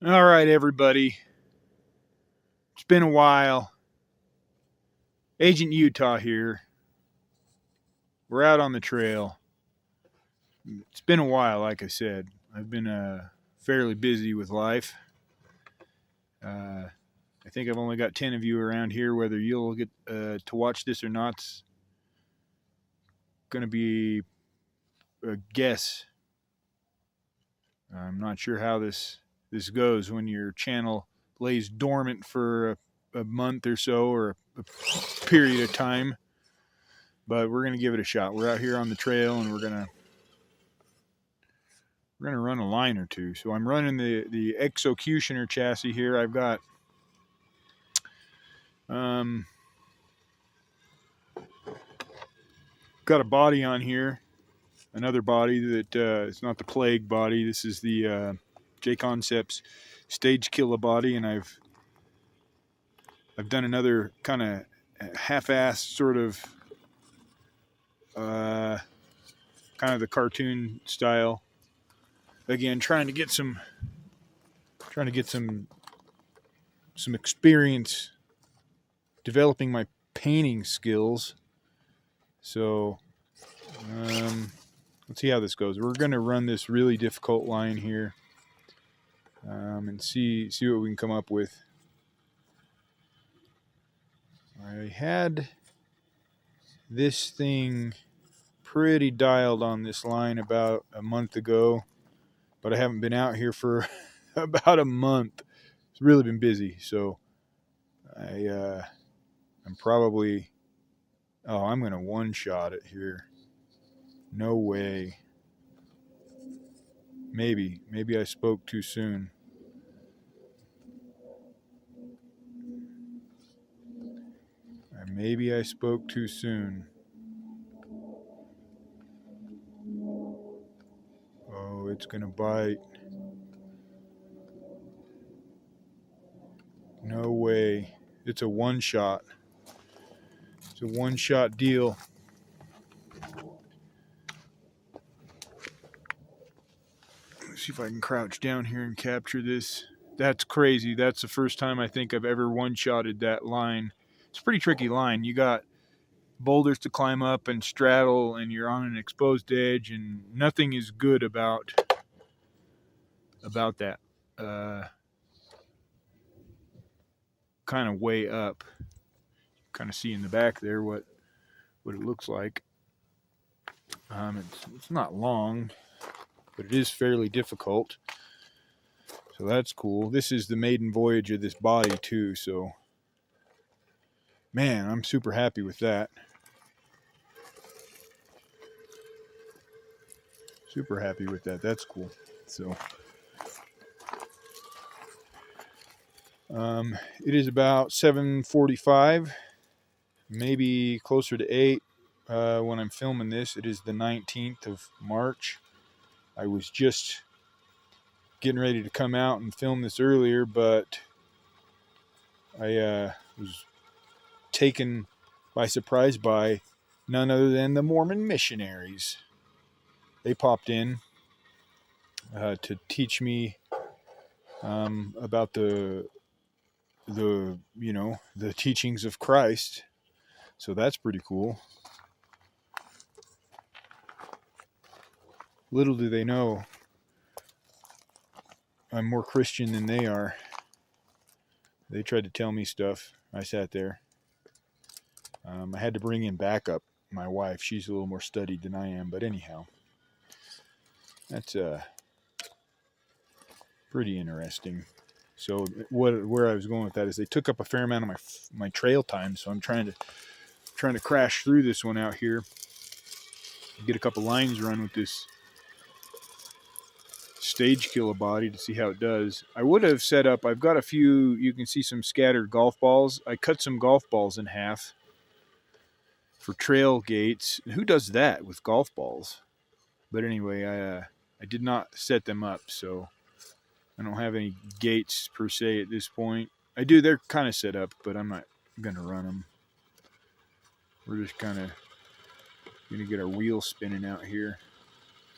All right, everybody. It's been a while. Agent Utah here. We're out on the trail. It's been a while, like I said. I've been fairly busy with life. I think I've only got 10 of you around here. Whether you'll get to watch this or not's going to be a guess. I'm not sure how this goes when your channel lays dormant for a month or so, or a period of time. But we're gonna give it a shot. We're out here on the trail, and we're gonna run a line or two. So I'm running the Executioner chassis here. I've got got a body on here, another body that it's not the Plague body. This is the J Concepts Stage Killer body, and I've done another kind of half-ass sort of kind of the cartoon style. Again, trying to get some experience developing my painting skills. So let's see how this goes. We're going to run this really difficult line here and see what we can come up with. I had this thing pretty dialed on this line about a month ago, but I haven't been out here for about a month. It's really been busy, so I'm probably I'm going to one-shot it here. No way. Maybe I spoke too soon. Maybe I spoke too soon. Oh, it's gonna bite. No way. It's a one-shot. It's a one-shot deal. Let's see if I can crouch down here and capture this. That's crazy. That's the first time I think I've ever one-shotted that line. It's a pretty tricky line. You got boulders to climb up and straddle, and you're on an exposed edge, and nothing is good about that kind of way up. Kind of see in the back there what it looks like. It's not long, but it is fairly difficult. So that's cool. This is the maiden voyage of this body too, so man, I'm super happy with that. Super happy with that. That's cool. So it is about 7:45, maybe closer to 8 when I'm filming this. It is the 19th of March. I was just getting ready to come out and film this earlier, but I was taken by surprise by none other than the Mormon missionaries. They popped in to teach me about the teachings of Christ. So that's pretty cool. Little do they know, I'm more Christian than they are. They tried to tell me stuff. I sat there. I had to bring in backup. My wife, she's a little more studied than I am. But anyhow, that's pretty interesting. So where I was going with that is they took up a fair amount of my trail time. So I'm trying to crash through this one out here. Get a couple lines run with this stage killer body to see how it does. I would have set up, I've got a few, you can see some scattered golf balls. I cut some golf balls in half for trail gates. Who does that with golf balls? But anyway, I did not set them up, so I don't have any gates per se at this point. I do, they're kind of set up, but I'm not going to run them. We're just kind of going to get our wheel spinning out here.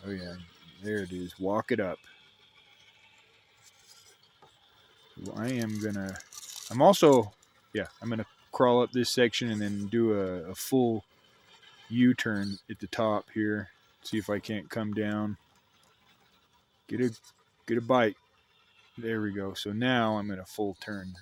Oh yeah, there it is. Walk it up. So I'm also, yeah, I'm gonna crawl up this section and then do a full U-turn at the top here. See if I can't come down. Get a bite. There we go. So now I'm in a full turn.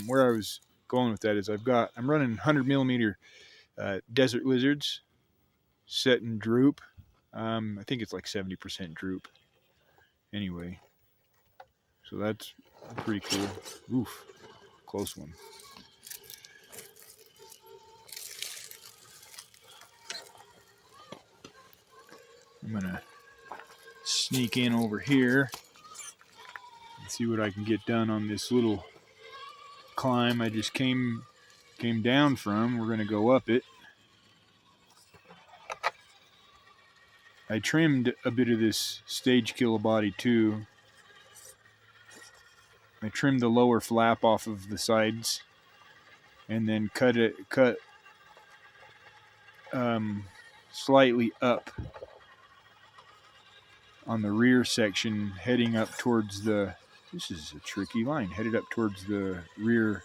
Where I was going with that is I'm running 100 millimeter desert lizards set in droop. I think it's like 70% droop. Anyway, so that's pretty cool. Oof, close one. I'm gonna sneak in over here and see what I can get done on this little climb I just came down from. We're gonna go up it. I trimmed a bit of this stage killer body too. I trimmed the lower flap off of the sides and then cut slightly up on the rear section, heading up towards this is a tricky line, headed up towards the rear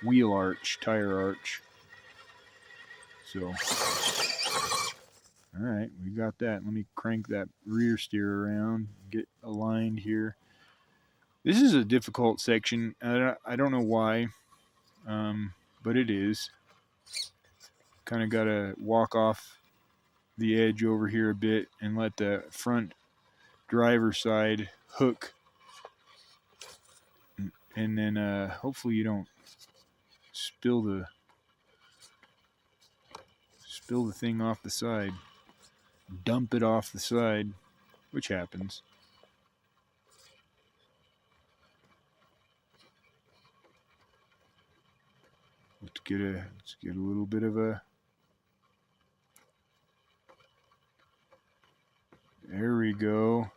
wheel arch, tire arch. So, all right, we got that. Let me crank that rear steer around, get aligned here. This is a difficult section. I don't know why, but it is. Kind of got to walk off the edge over here a bit and let the front driver's side hook, and then hopefully you don't spill the thing off the side, dump it off the side, which happens. Let's get a little bit of a, there we go.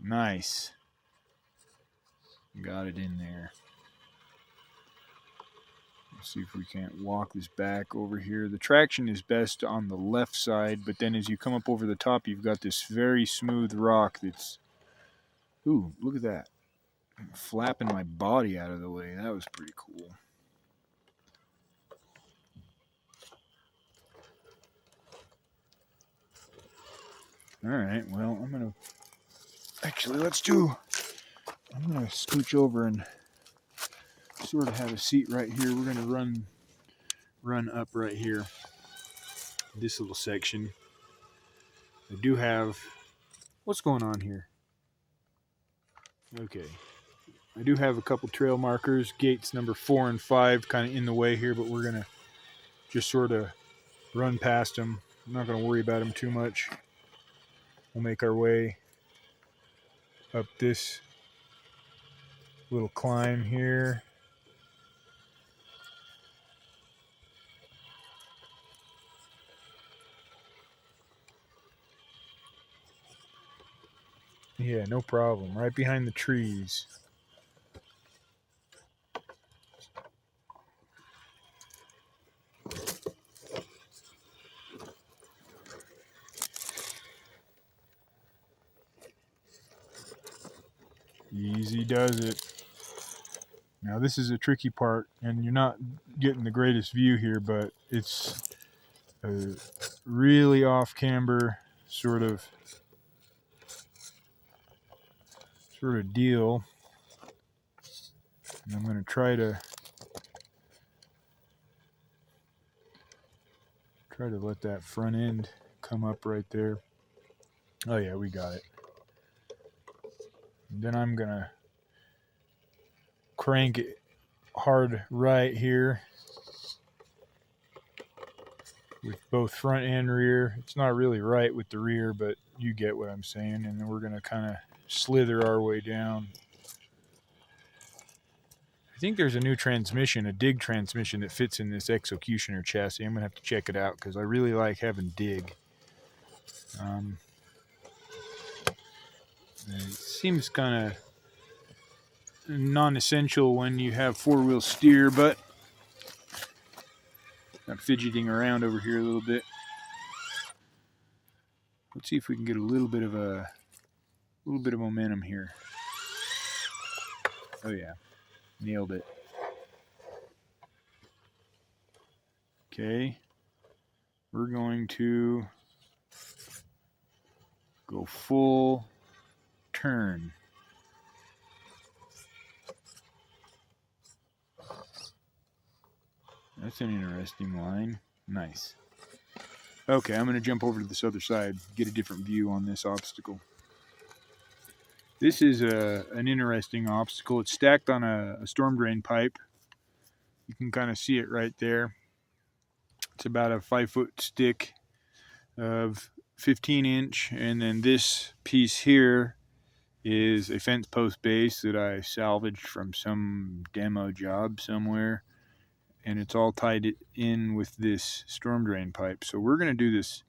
Nice. Got it in there. Let's see if we can't walk this back over here. The traction is best on the left side, but then as you come up over the top, you've got this very smooth rock that's, ooh, look at that. I'm flapping my body out of the way. That was pretty cool. All right, well, I'm going to scooch over and sort of have a seat right here. We're going to run up right here, this little section. I do have, what's going on here? Okay. I do have a couple trail markers, gates number 4 and 5 kind of in the way here, but we're going to just sort of run past them. I'm not going to worry about them too much. We'll make our way up this little climb here. Yeah, no problem. Right behind the trees. Easy does it. Now this is a tricky part, and you're not getting the greatest view here, but it's a really off camber sort of deal. And I'm going to try to let that front end come up right there. Oh yeah, we got it. And then I'm going to crank it hard right here with both front and rear. It's not really right with the rear, but you get what I'm saying. And then we're going to kind of slither our way down. I think there's a new transmission, a dig transmission that fits in this Executioner chassis. I'm going to have to check it out because I really like having dig. It seems kind of non-essential when you have four-wheel steer, but I'm fidgeting around over here a little bit. Let's see if we can get a little bit of little bit of momentum here. Oh yeah, nailed it. Okay, we're going to go full turn. That's an interesting line. Nice. Okay, I'm going to jump over to this other side, get a different view on this obstacle. This is an interesting obstacle. It's stacked on a storm drain pipe. You can kind of see it right there. It's about a 5-foot stick of 15-inch, and then this piece here is a fence post base that I salvaged from some demo job somewhere, and it's all tied in with this storm drain pipe. So we're going to do this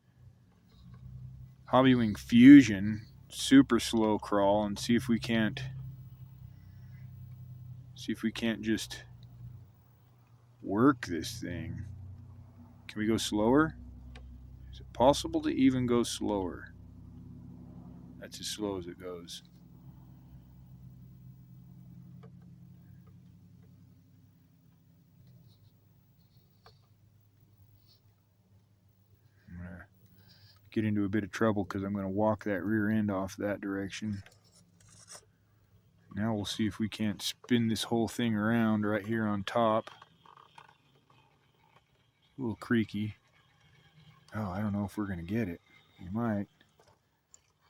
Hobbywing Fusion super slow crawl and see if we can't just work this thing. Can we go slower? Is it possible to even go slower? That's as slow as it goes. I'm gonna get into a bit of trouble because I'm going to walk that rear end off that direction. Now we'll see if we can't spin this whole thing around right here on top. A little creaky. Oh, I don't know if we're going to get it. We might.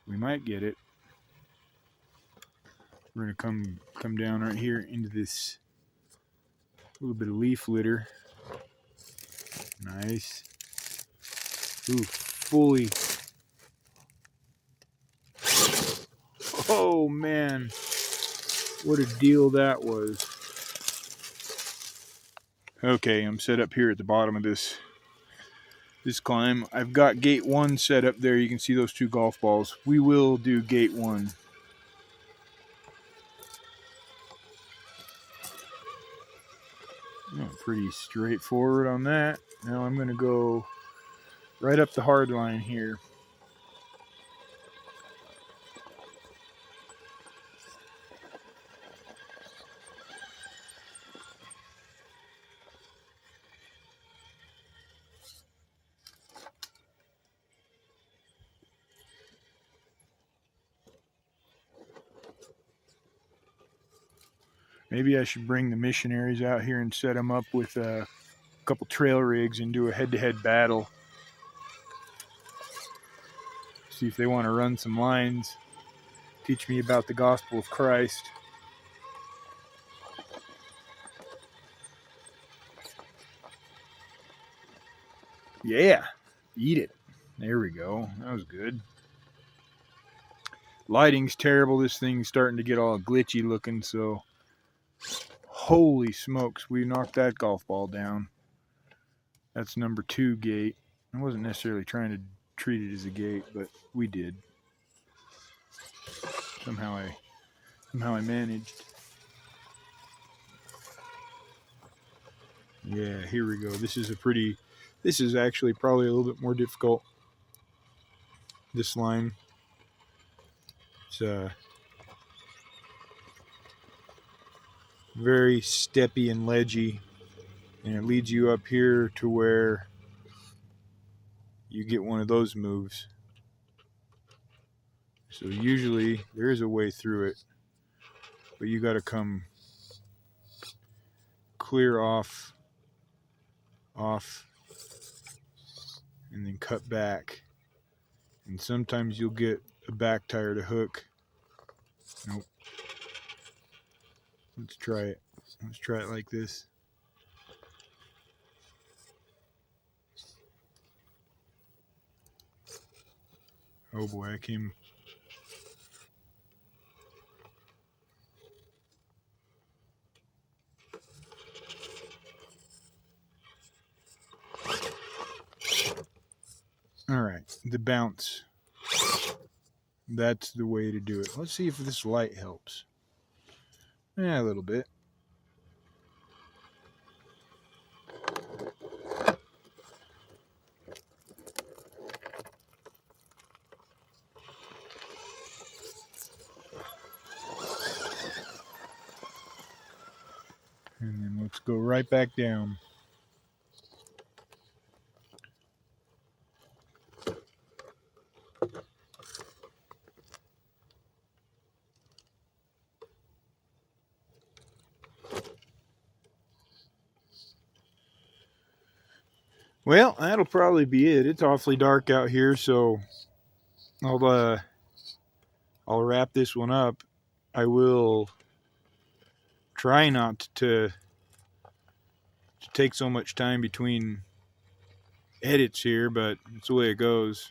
We might get it. We're going to come down right here into this little bit of leaf litter. Nice. Ooh, fully. Oh, man. What a deal that was. Okay, I'm set up here at the bottom of this climb. I've got gate 1 set up there. You can see those 2 golf balls. We will do gate 1. Oh, pretty straightforward on that. Now I'm going to go right up the hard line here. Maybe I should bring the missionaries out here and set them up with a couple trail rigs and do a head-to-head battle. See if they want to run some lines. Teach me about the gospel of Christ. Yeah, eat it. There we go. That was good. Lighting's terrible. This thing's starting to get all glitchy looking, so holy smokes, we knocked that golf ball down. That's number 2 gate. I wasn't necessarily trying to treat it as a gate, but we did. Somehow I managed. Yeah, here we go. This is actually probably a little bit more difficult. This line. It's very steppy and ledgy, and it leads you up here to where you get one of those moves. So usually there is a way through it, but you got to come clear off, and then cut back. And sometimes you'll get a back tire to hook. Nope. Let's try it. Let's try it like this. Oh boy, I came. All right, the bounce. That's the way to do it. Let's see if this light helps. Yeah, a little bit. just go right back down. Well, that'll probably be it. It's awfully dark out here, so I'll wrap this one up. I will try not to take so much time between edits here, but it's the way it goes.